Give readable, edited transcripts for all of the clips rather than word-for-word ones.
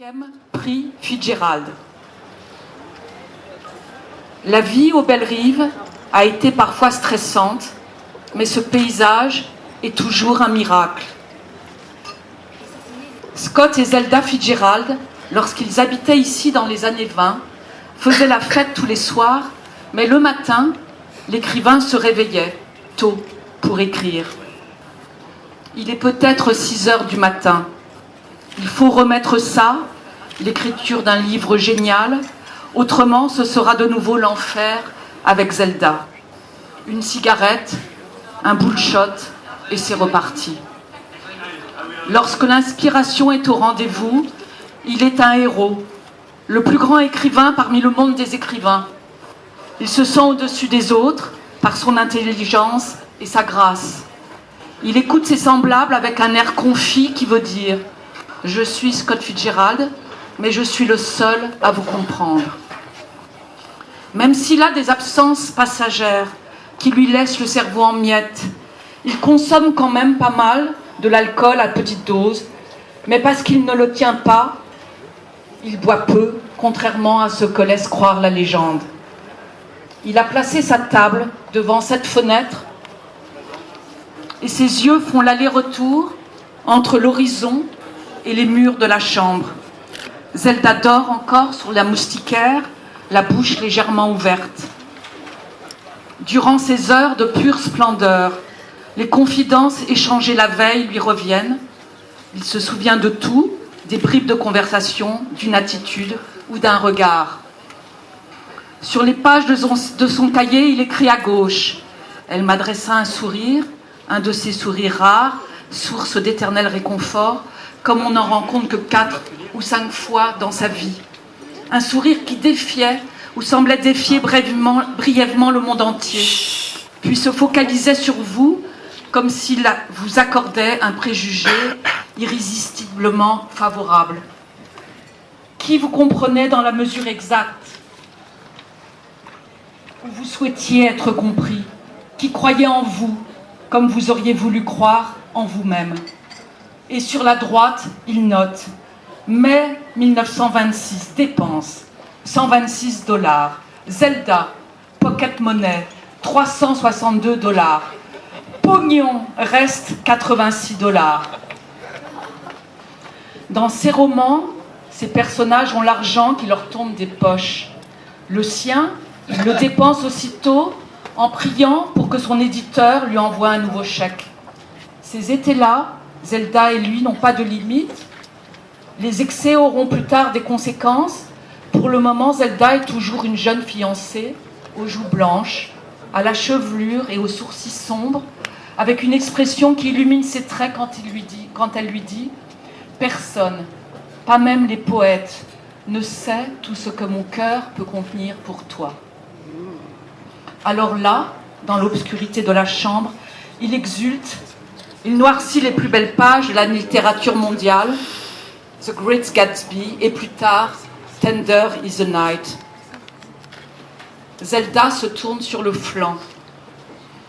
5e prix Fitzgerald. La vie aux Bellerives a été parfois stressante, mais ce paysage est toujours un miracle. Scott et Zelda Fitzgerald, lorsqu'ils habitaient ici dans les années 20, faisaient la fête tous les soirs, mais le matin, l'écrivain se réveillait tôt pour écrire. Il est peut-être 6 heures du matin. Il faut remettre ça, l'écriture d'un livre génial, autrement ce sera de nouveau l'enfer avec Zelda. Une cigarette, un bullshot et c'est reparti. Lorsque l'inspiration est au rendez-vous, il est un héros, le plus grand écrivain parmi le monde des écrivains. Il se sent au-dessus des autres par son intelligence et sa grâce. Il écoute ses semblables avec un air confit qui veut dire « Je suis Scott Fitzgerald, mais je suis le seul à vous comprendre ». Même s'il a des absences passagères qui lui laissent le cerveau en miettes, il consomme quand même pas mal de l'alcool à petite dose, mais parce qu'il ne le tient pas, il boit peu, contrairement à ce que laisse croire la légende. Il a placé sa table devant cette fenêtre et ses yeux font l'aller-retour entre l'horizon et les murs de la chambre. Zelda dort encore sur la moustiquaire, la bouche légèrement ouverte. Durant ces heures de pure splendeur, les confidences échangées la veille lui reviennent. Il se souvient de tout, des bribes de conversation, d'une attitude ou d'un regard. Sur les pages de son cahier, il écrit à gauche. Elle m'adressa un sourire, un de ces sourires rares, source d'éternel réconfort, comme on n'en rencontre que 4 ou 5 fois dans sa vie. Un sourire qui défiait ou semblait défier brièvement le monde entier, puis se focalisait sur vous comme s'il vous accordait un préjugé irrésistiblement favorable. Qui vous comprenait dans la mesure exacte, où vous souhaitiez être compris, qui croyait en vous comme vous auriez voulu croire en vous-même. Et sur la droite, il note mai 1926, dépenses, $126. Zelda, pocket money, $362. Pognon, reste $86. Dans ces romans, ces personnages ont l'argent qui leur tombe des poches. Le sien, il le dépense aussitôt en priant pour que son éditeur lui envoie un nouveau chèque. Ces étés-là, Zelda et lui n'ont pas de limite. Les excès auront plus tard des conséquences. Pour le moment, Zelda est toujours une jeune fiancée, aux joues blanches, à la chevelure et aux sourcils sombres, avec une expression qui illumine ses traits quand elle lui dit « Personne, pas même les poètes, ne sait tout ce que mon cœur peut contenir pour toi. » Alors là, dans l'obscurité de la chambre, il exulte, il noircit les plus belles pages de la littérature mondiale, The Great Gatsby, et plus tard, Tender is the Night. Zelda se tourne sur le flanc.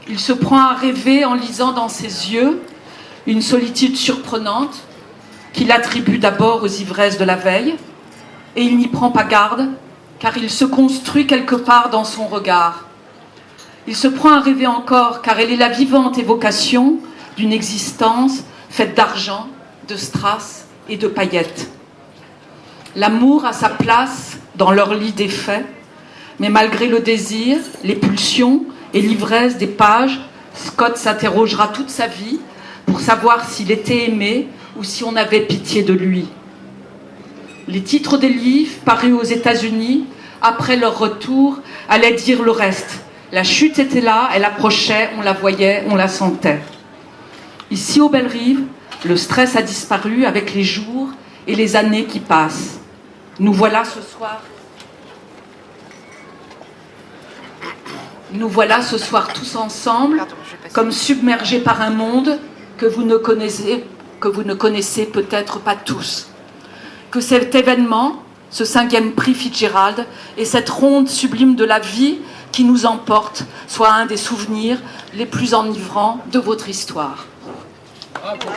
Il se prend à rêver en lisant dans ses yeux une solitude surprenante qu'il attribue d'abord aux ivresses de la veille, et il n'y prend pas garde, car il se construit quelque part dans son regard. Il se prend à rêver encore, car elle est la vivante évocation d'une existence faite d'argent, de strass et de paillettes. L'amour a sa place dans leur lit défait, mais malgré le désir, les pulsions et l'ivresse des pages, Scott s'interrogera toute sa vie pour savoir s'il était aimé ou si on avait pitié de lui. Les titres des livres parus aux États-Unis, après leur retour, allaient dire le reste. La chute était là, elle approchait, on la voyait, on la sentait. Ici, aux Bellerives, le stress a disparu avec les jours et les années qui passent. Nous voilà ce soir tous ensemble, comme submergés par un monde que vous ne connaissez peut-être pas tous. Que cet événement, ce 5e prix Fitzgerald, et cette ronde sublime de la vie qui nous emporte, soit un des souvenirs les plus enivrants de votre histoire. Bravo.